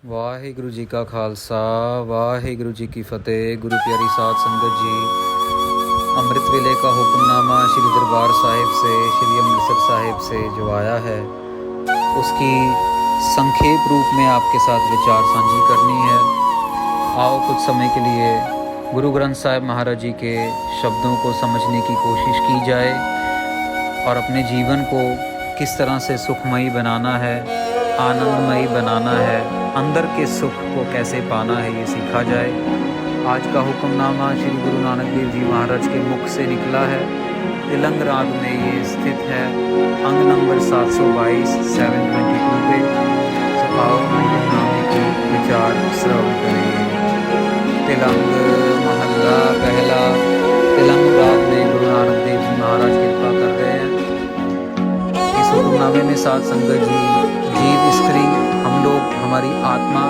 वाहिगुरु जी का खालसा वाहिगुरु जी की फतेह। गुरु प्यारी साध संगत जी, अमृत वेले का हुक्मनामा श्री दरबार साहिब से, श्री अमृतसर साहिब से जो आया है, उसकी संक्षेप रूप में आपके साथ विचार साझी करनी है। आओ कुछ समय के लिए गुरु ग्रंथ साहिब महाराज जी के शब्दों को समझने की कोशिश की जाए और अपने जीवन को किस तरह से सुखमयी बनाना है, आनंदमयी बनाना है, अंदर के सुख को कैसे पाना है, ये सीखा जाए। आज का हुक्मनामा श्री गुरु नानक देव जी महाराज के मुख से निकला है। तिलंग राग में ये स्थित है, अंग नंबर 722 722 पे। आओ हुक्मनामे की विचार श्रवण करें। तिलंग महला पहला। तिलंग राग में गुरु नानक देव जी महाराज कृपा कर रहे हैं। इस हुक्मनामे में साध संगत जी, जीव, स्त्री, हम लोग, हमारी आत्मा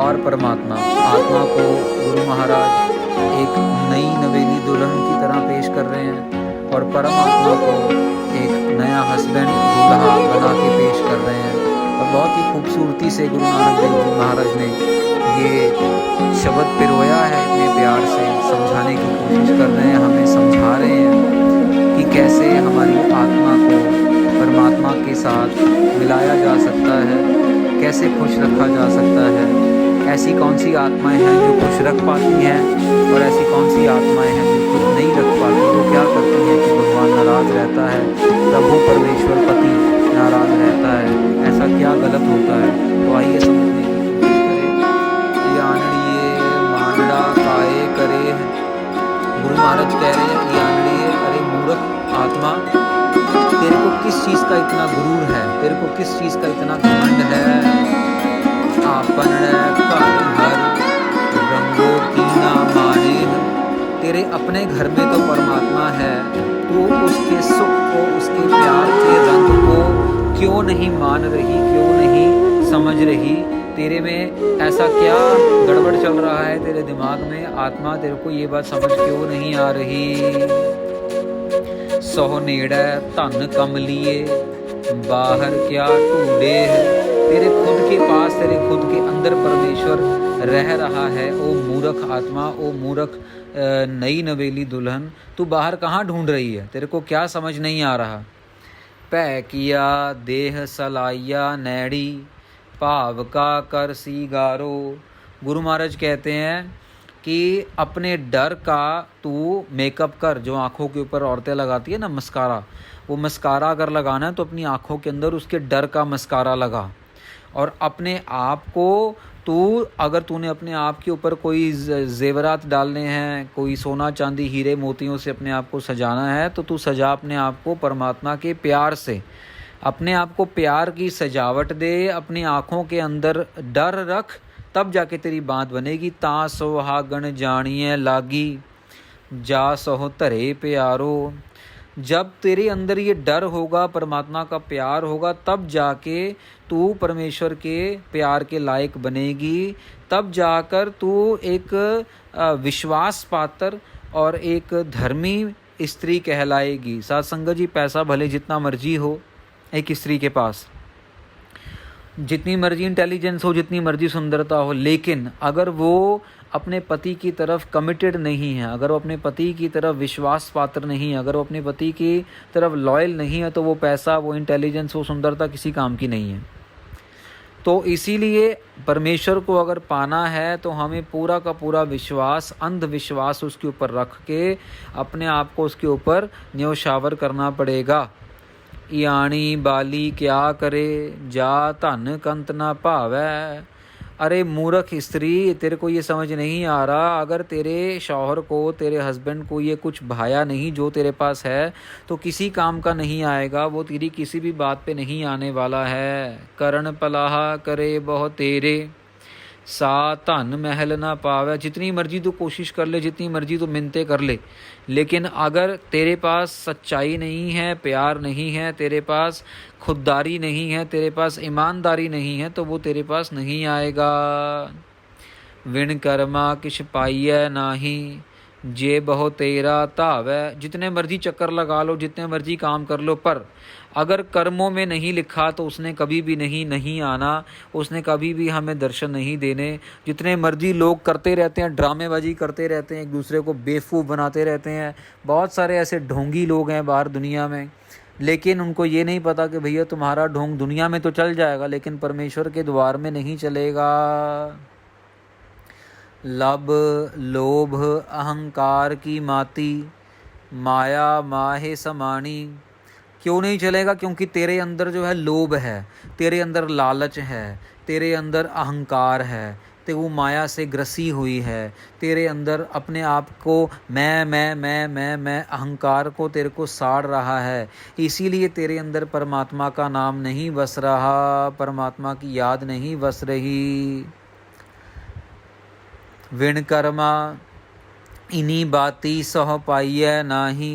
और परमात्मा, आत्मा को गुरु महाराज एक नई नवेली दुल्हन की तरह पेश कर रहे हैं और परमात्मा को एक नया हस्बैंड दूल्हा बना के पेश कर रहे हैं। और बहुत ही खूबसूरती से गुरु नानक देव जी महाराज ने ये शब्द पिरोया है, इतने प्यार से समझाने की कोशिश कर रहे हैं, हमें समझा रहे हैं कि कैसे हमारी आत्मा को परमात्मा के साथ मिलाया जा सकता है, कैसे खुश रखा जा सकता है। ऐसी कौन सी आत्माएं हैं जो खुश रख पाती हैं और ऐसी कौन सी आत्माएं हैं जो खुश नहीं रख पाती। वो क्या करती हैं कि भगवान नाराज़ रहता है, प्रभु परमेश्वर पति नाराज़ रहता है, ऐसा क्या गलत होता है। तो आइए समझने की कोशिश करें। यानड़िए मांडा काए करे है। गुरु महाराज कह रहे हैं, यानड़िए, अरे मूर्ख आत्मा, तेरे को किस चीज़ का इतना गुरूर है, तेरे को किस चीज़ का इतना घमंड है। आपन घर हर रंगो की ना माने। तेरे अपने घर में तो परमात्मा है, तू उसके सुख को, उसके प्यार के रंग को क्यों नहीं मान रही, क्यों नहीं समझ रही। तेरे में ऐसा क्या गड़बड़ चल रहा है तेरे दिमाग में आत्मा, तेरे को ये बात समझ क्यों नहीं आ रही। सो नेड़े धन कमलिए बाहर क्या ढूंढे। तेरे खुद के पास, तेरे खुद के अंदर परमेश्वर रह रहा है। ओ मूर्ख आत्मा, ओ मूर्ख नई नवेली दुल्हन, तू बाहर कहाँ ढूंढ रही है, तेरे को क्या समझ नहीं आ रहा। पै किया देह सलाइया नैड़ी भाव का कर सीगारो। गुरु महाराज कहते हैं कि अपने डर का तू मेकअप कर। जो आँखों के ऊपर औरतें लगाती है ना मस्कारा, वो मस्कारा अगर लगाना है तो अपनी आँखों के अंदर उसके डर का मस्कारा लगा। और अपने आप को तू, अगर तूने अपने आप के ऊपर कोई जेवरात डालने हैं, कोई सोना चांदी हीरे मोतियों से अपने आप को सजाना है, तो तू सजा अपने आप को परमात्मा के प्यार से। अपने आप को प्यार की सजावट दे, अपनी आँखों के अंदर डर रख, तब जाके तेरी बात बनेगी। ता सोहागण जानिए लागी जा सहो धरे प्यारो। जब तेरे अंदर ये डर होगा, परमात्मा का प्यार होगा, तब जाके तू परमेश्वर के प्यार के लायक बनेगी। तब जाकर तू एक विश्वास पात्र और एक धर्मी स्त्री कहलाएगी। साथ संगत जी, पैसा भले जितना मर्जी हो एक स्त्री के पास, जितनी मर्जी इंटेलिजेंस हो, जितनी मर्जी सुंदरता हो, लेकिन अगर वो अपने पति की तरफ कमिटेड नहीं है, अगर वो अपने पति की तरफ विश्वास पात्र नहीं है, अगर वो अपने पति की तरफ लॉयल नहीं है, तो वो पैसा, वो इंटेलिजेंस, वो सुंदरता किसी काम की नहीं है। तो इसीलिए परमेश्वर को अगर पाना है तो हमें पूरा का पूरा विश्वास, अंधविश्वास उसके ऊपर रख के अपने आप को उसके ऊपर न्योछावर करना पड़ेगा। यानी बाली क्या करे जा धन कंत ना भावै। अरे मूर्ख स्त्री, तेरे को ये समझ नहीं आ रहा, अगर तेरे शौहर को, तेरे हस्बैंड को ये कुछ भाया नहीं जो तेरे पास है, तो किसी काम का नहीं आएगा, वो तेरी किसी भी बात पे नहीं आने वाला है। करण पलाहा करे बहुत तेरे सा धन महल ना पावे। जितनी मर्जी तू कोशिश कर ले, जितनी मर्जी तू मिन्नतें कर ले, लेकिन अगर तेरे पास सच्चाई नहीं है, प्यार नहीं है, तेरे पास खुददारी नहीं है, तेरे पास ईमानदारी नहीं है, तो वो तेरे पास नहीं आएगा। विण कर्मा किछ पाइय नाही जे बहु तेरा धावै। जितने मर्जी चक्कर लगा लो, जितने मर्जी काम कर लो, पर अगर कर्मों में नहीं लिखा तो उसने कभी भी नहीं आना, उसने कभी भी हमें दर्शन नहीं देने। जितने मर्जी लोग करते रहते हैं, ड्रामेबाजी करते रहते हैं, एक दूसरे को बेवकूफ़ बनाते रहते हैं। बहुत सारे ऐसे ढोंगी लोग हैं बाहर दुनिया में, लेकिन उनको ये नहीं पता कि भैया तुम्हारा ढोंग दुनिया में तो चल जाएगा लेकिन परमेश्वर के द्वार में नहीं चलेगा। लब लोभ अहंकार की माती, माया माहे समानी। क्यों नहीं चलेगा? क्योंकि तेरे अंदर जो है लोभ है, तेरे अंदर लालच है, तेरे अंदर अहंकार है, तो वो माया से ग्रसी हुई है। तेरे अंदर अपने आप को मैं अहंकार को तेरे को साड़ रहा है। इसीलिए तेरे अंदर परमात्मा का नाम नहीं बस रहा, परमात्मा की याद नहीं बस रही। विण कर्मा इन्हीं बाती सह पाइय नाही,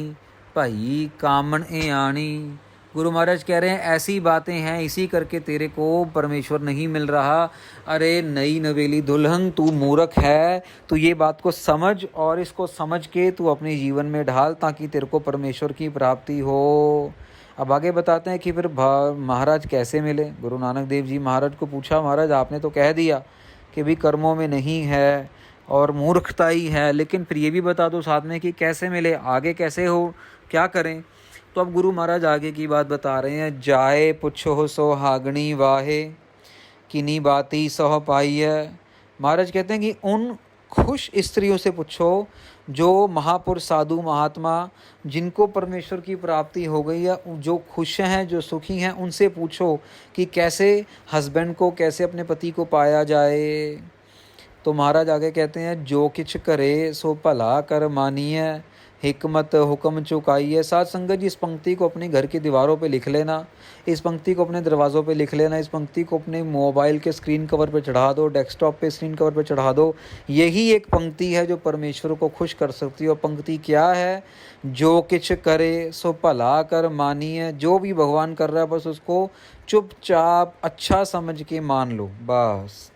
भाई कामन ए आणी। गुरु महाराज कह रहे हैं ऐसी बातें हैं, इसी करके तेरे को परमेश्वर नहीं मिल रहा। अरे नई नवेली दुल्हन, तू मूर्ख है, तू ये बात को समझ और इसको समझ के तू अपने जीवन में ढाल ताकि तेरे को परमेश्वर की प्राप्ति हो। अब आगे बताते हैं कि फिर महाराज कैसे मिले। गुरु नानक देव जी महाराज को पूछा, महाराज आपने तो कह दिया कि भी कर्मों में नहीं है और मूर्खता ही है, लेकिन फिर ये भी बता दो साथ में कि कैसे मिले, आगे कैसे हो, क्या करें। तो अब गुरु महाराज आगे की बात बता रहे हैं। जाए पुछो सो हागणी वाहे, किन्हीं बाती सह पाइय। महाराज कहते हैं कि उन खुश स्त्रियों से पूछो जो महापुरुष साधु महात्मा जिनको परमेश्वर की प्राप्ति हो गई है, जो खुश हैं, जो सुखी हैं, उनसे पूछो कि कैसे हस्बैंड को, कैसे अपने पति को पाया जाए। तो महाराज आगे कहते हैं, जो किछ करे सो भला कर मानिए, हिकमत हुक्म चुकाइए। साथ संगत जी, इस पंक्ति को अपने घर की दीवारों पे लिख लेना, इस पंक्ति को अपने दरवाज़ों पे लिख लेना, इस पंक्ति को अपने मोबाइल के स्क्रीन कवर पे चढ़ा दो, डेस्कटॉप पे स्क्रीन कवर पे चढ़ा दो। यही एक पंक्ति है जो परमेश्वर को खुश कर सकती है। और पंक्ति क्या है? जो किछ करे सो भला कर मानिए। जो भी भगवान कर रहा है बस उसको चुपचाप अच्छा समझ के मान लो, बस।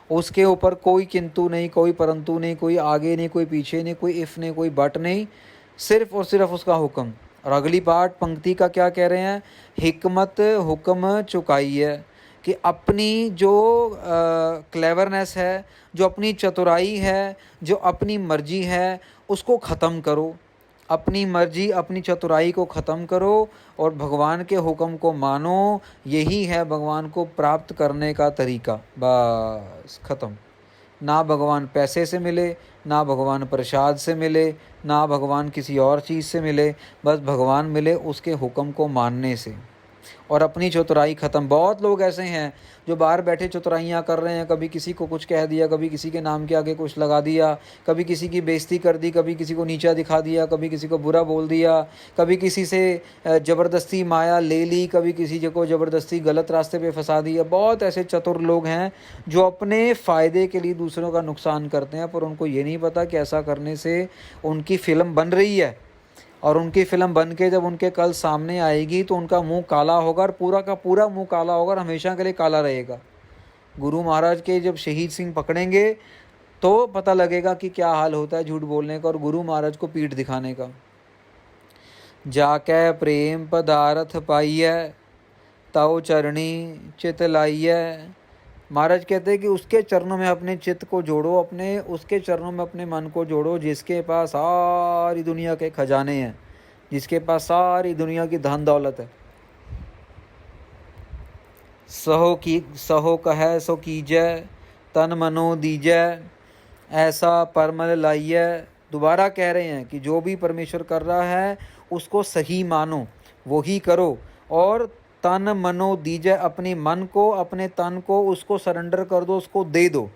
उसके ऊपर कोई किंतु नहीं, कोई परंतु नहीं, कोई आगे नहीं, कोई पीछे नहीं, कोई इफ नहीं, कोई बट नहीं, सिर्फ और सिर्फ उसका हुक्म। और अगली पार्ट पंक्ति का क्या कह रहे हैं? हिकमत हुक्म चुकाइए, कि अपनी जो क्लेवरनेस है, जो अपनी चतुराई है, जो अपनी मर्जी है, उसको ख़त्म करो। अपनी मर्जी, अपनी चतुराई को ख़त्म करो और भगवान के हुक्म को मानो। यही है भगवान को प्राप्त करने का तरीका। बस ख़त्म। ना भगवान पैसे से मिले, ना भगवान प्रसाद से मिले, ना भगवान किसी और चीज़ से मिले, बस भगवान मिले उसके हुक्म को मानने से और अपनी चतुराई ख़त्म। बहुत लोग ऐसे हैं जो बाहर बैठे चतुराइयाँ कर रहे हैं, कभी किसी को कुछ कह दिया, कभी किसी के नाम के आगे कुछ लगा दिया, कभी किसी की बेइज्जती कर दी, कभी किसी को नीचा दिखा दिया, कभी किसी को बुरा बोल दिया, कभी किसी से ज़बरदस्ती माया ले ली, कभी किसी को ज़बरदस्ती गलत रास्ते पे फंसा दिया। बहुत ऐसे चतुर लोग हैं जो अपने फ़ायदे के लिए दूसरों का नुकसान करते हैं, पर उनको ये नहीं पता कि ऐसा करने से उनकी फ़िल्म बन रही है और उनकी फ़िल्म बन के जब उनके कल सामने आएगी तो उनका मुंह काला होगा और पूरा का पूरा मुंह काला होगा और हमेशा के लिए काला रहेगा। गुरु महाराज के जब शहीद सिंह पकड़ेंगे तो पता लगेगा कि क्या हाल होता है झूठ बोलने का और गुरु महाराज को पीठ दिखाने का। जाके प्रेम पदारथ पाइय, तव चरणी चित लाइय। महाराज कहते हैं कि उसके चरणों में अपने चित्त को जोड़ो, अपने उसके चरणों में अपने मन को जोड़ो जिसके पास सारी दुनिया के खजाने हैं, जिसके पास सारी दुनिया की धन दौलत है। सहो कहे सो कीजै, तन मनो दीजै, ऐसा परमल लाइय। दोबारा कह रहे हैं कि जो भी परमेश्वर कर रहा है उसको सही मानो, वही करो और तन मनो दीजै, अपने मन को, अपने तन को उसको सरेंडर कर दो, उसको दे दो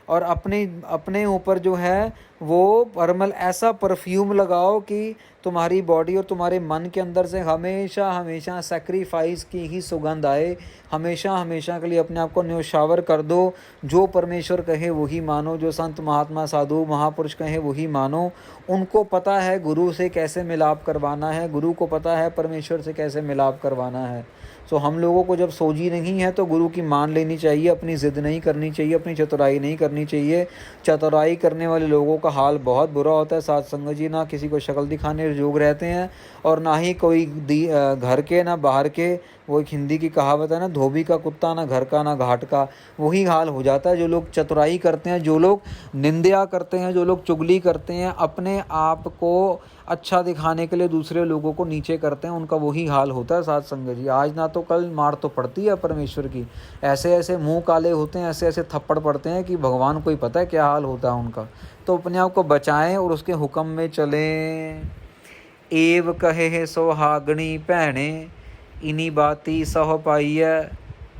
और अपने ऊपर जो है वो परमल ऐसा परफ्यूम लगाओ कि तुम्हारी बॉडी और तुम्हारे मन के अंदर से हमेशा हमेशा सैक्रिफाइस की ही सुगंध आए। हमेशा हमेशा के लिए अपने आप को न्योछावर कर दो। जो परमेश्वर कहे वही मानो, जो संत महात्मा साधु महापुरुष कहे वही मानो। उनको पता है गुरु से कैसे मिलाप करवाना है, गुरु को पता है परमेश्वर से कैसे मिलाप करवाना है। सो हम लोगों को जब सोझी नहीं है तो गुरु की मान लेनी चाहिए, अपनी ज़िद नहीं करनी चाहिए, अपनी चतुराई नहीं करनी चाहिए। चतुराई करने वाले लोगों का हाल बहुत बुरा होता है साथ संगत जी, ना किसी को शक्ल दिखाने जोग रहते हैं और ना ही कोई घर के ना बाहर के। वो एक हिंदी की कहावत है ना, धोबी का कुत्ता ना घर का ना घाट का। वही हाल हो जाता है। जो लोग चतुराई करते हैं, जो लोग निंदा करते हैं, जो लोग चुगली करते हैं, अपने आप को अच्छा दिखाने के लिए दूसरे लोगों को नीचे करते हैं, उनका वही हाल होता है साथ संगत जी। आज ना तो कल मार तो पड़ती है परमेश्वर की, ऐसे ऐसे मुंह काले होते हैं, ऐसे ऐसे थप्पड़ पड़ते हैं कि भगवान को ही पता है क्या हाल होता है उनका। तो अपने आप को बचाएं और उसके हुक्म में चलें। एव कहे है सोहागणी भैणे, इन्हीं बाती सह पाइय।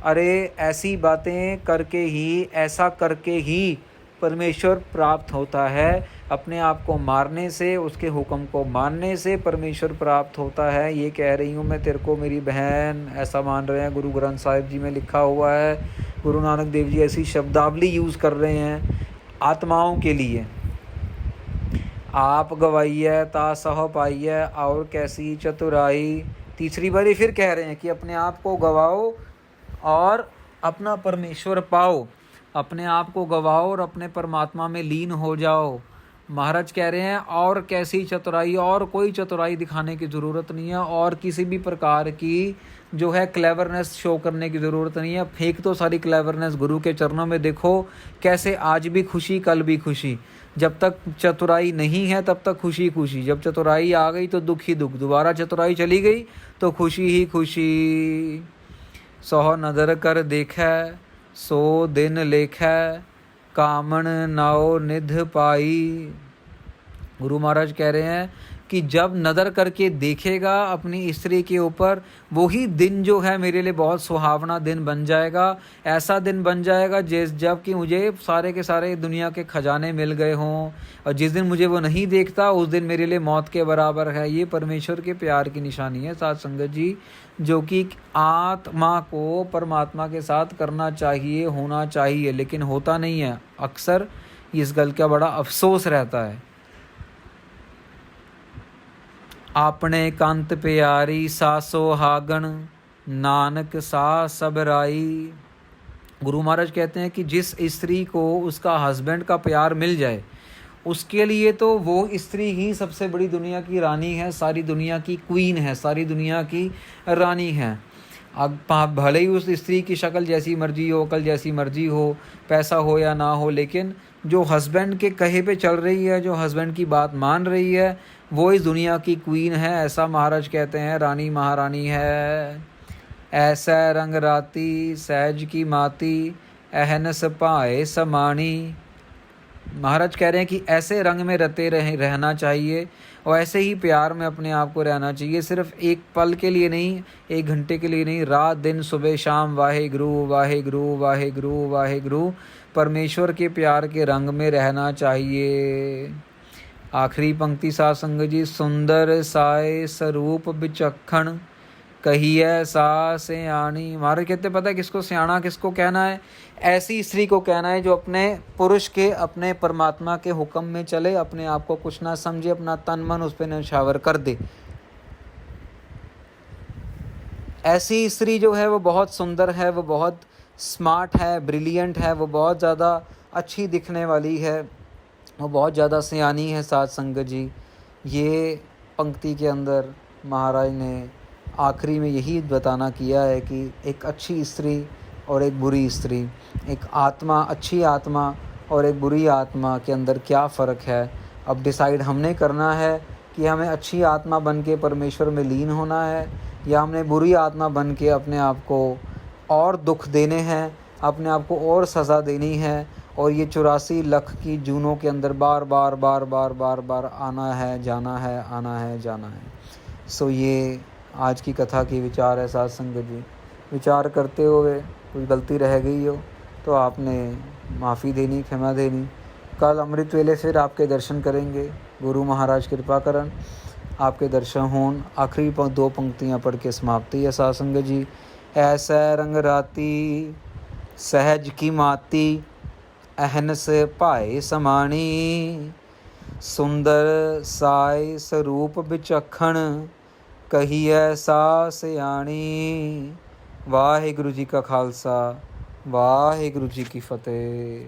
अरे ऐसी बातें करके ही, ऐसा करके ही परमेश्वर प्राप्त होता है। अपने आप को मारने से, उसके हुक्म को मानने से परमेश्वर प्राप्त होता है। ये कह रही हूँ मैं तेरे को मेरी बहन, ऐसा मान रहे हैं गुरु ग्रंथ साहिब जी में लिखा हुआ है। गुरु नानक देव जी ऐसी शब्दावली यूज़ कर रहे हैं आत्माओं के लिए। आप गवाइय ता सह पाइय, और कैसी चतुराई। तीसरी बारी फिर कह रहे हैं कि अपने आप को गवाओ और अपना परमेश्वर पाओ। अपने आप को गवाओ और अपने परमात्मा में लीन हो जाओ। महाराज कह रहे हैं और कैसी चतुराई, और कोई चतुराई दिखाने की ज़रूरत नहीं है, और किसी भी प्रकार की जो है क्लेवरनेस शो करने की ज़रूरत नहीं है। फेंक तो सारी क्लेवरनेस गुरु के चरणों में। देखो कैसे आज भी खुशी कल भी खुशी। जब तक चतुराई नहीं है तब तक खुशी खुशी, जब चतुराई आ गई तो दुख ही दुख, दोबारा चतुराई चली गई तो खुशी ही खुशी। सौ नदर कर देखै सो दिन लेखै, कामन नाओ निध पाई। गुरु महाराज कह रहे हैं कि जब नज़र करके देखेगा अपनी स्त्री के ऊपर, वही दिन जो है मेरे लिए बहुत सुहावना दिन बन जाएगा। ऐसा दिन बन जाएगा जब कि मुझे सारे के सारे दुनिया के खजाने मिल गए हों, और जिस दिन मुझे वो नहीं देखता उस दिन मेरे लिए मौत के बराबर है। ये परमेश्वर के प्यार की निशानी है साथ संगत जी, जो कि आत्मा को परमात्मा के साथ करना चाहिए, होना चाहिए, लेकिन होता नहीं है। अक्सर इस गल का बड़ा अफसोस रहता है। आपने कंत प्यारी सासो हागण, नानक सा सबराई। गुरु महाराज कहते हैं कि जिस स्त्री को उसका हस्बैंड का प्यार मिल जाए, उसके लिए तो वो स्त्री ही सबसे बड़ी दुनिया की रानी है, सारी दुनिया की क्वीन है, सारी दुनिया की रानी है। अब भले ही उस स्त्री की शक्ल जैसी मर्जी हो, अकल जैसी मर्जी हो, पैसा हो या ना हो, लेकिन जो हस्बैंड के कहे पे चल रही है, जो हस्बैंड की बात मान रही है, वो इस दुनिया की क्वीन है। ऐसा महाराज कहते हैं, रानी महारानी है। ऐसा रंग राती सहज की माती, अहनस पाए समानी। महाराज कह रहे हैं कि ऐसे रंग में रते रहना चाहिए, और ऐसे ही प्यार में अपने आप को रहना चाहिए। सिर्फ एक पल के लिए नहीं, एक घंटे के लिए नहीं, रात दिन सुबह शाम वाहेगुरु वाहेगुरु वाहेगुरु वाहेगुरु, परमेश्वर के प्यार के रंग में रहना चाहिए। आखिरी पंक्ति साथ संगत जी, सुंदर साए स्वरूप विचक्षण, कहिए सा सियाणी। महाराज कहते पता है किसको सियाणा किसको कहना है? ऐसी स्त्री को कहना है जो अपने पुरुष के, अपने परमात्मा के हुक्म में चले, अपने आप को कुछ ना समझे, अपना तन मन उस पर न्यौछावर कर दे। ऐसी स्त्री जो है वो बहुत सुंदर है, वो बहुत स्मार्ट है, ब्रिलियंट है, वो बहुत ज़्यादा अच्छी दिखने वाली है, वो बहुत ज़्यादा सियानी है साथ संगत जी। ये पंक्ति के अंदर महाराज ने आखिरी में यही बताना किया है कि एक अच्छी स्त्री और एक बुरी स्त्री, एक आत्मा, अच्छी आत्मा और एक बुरी आत्मा के अंदर क्या फ़र्क है। अब डिसाइड हमने करना है कि हमें अच्छी आत्मा बन के परमेश्वर में लीन होना है, या हमने बुरी आत्मा बन के अपने आप को और दुख देने हैं, अपने आप को और सज़ा देनी है, और ये 84 लाख की जूनों के अंदर बार बार बार बार बार बार आना है, जाना है, आना है, जाना है। सो ये आज की कथा की विचार है साथ संगत जी। विचार करते हुए कुछ गलती रह गई हो तो आपने माफ़ी देनी, क्षमा देनी। कल अमृत वेले फिर आपके दर्शन करेंगे, गुरु महाराज कृपा करन आपके दर्शन होन। आखिरी 2 पंक्तियाँ पढ़ के समाप्ति है साथ संगत जी। ऐसा रंग राती सहज की माती, अहनस पाए समानी। सुंदर साय स्वरूप विचक्षण, कहिए सा सियाणी। ਵਾਹਿਗੁਰੂ ਜੀ ਕਾ ਖਾਲਸਾ ਵਾਹਿਗੁਰੂ ਜੀ ਕੀ ਫਤਿਹ।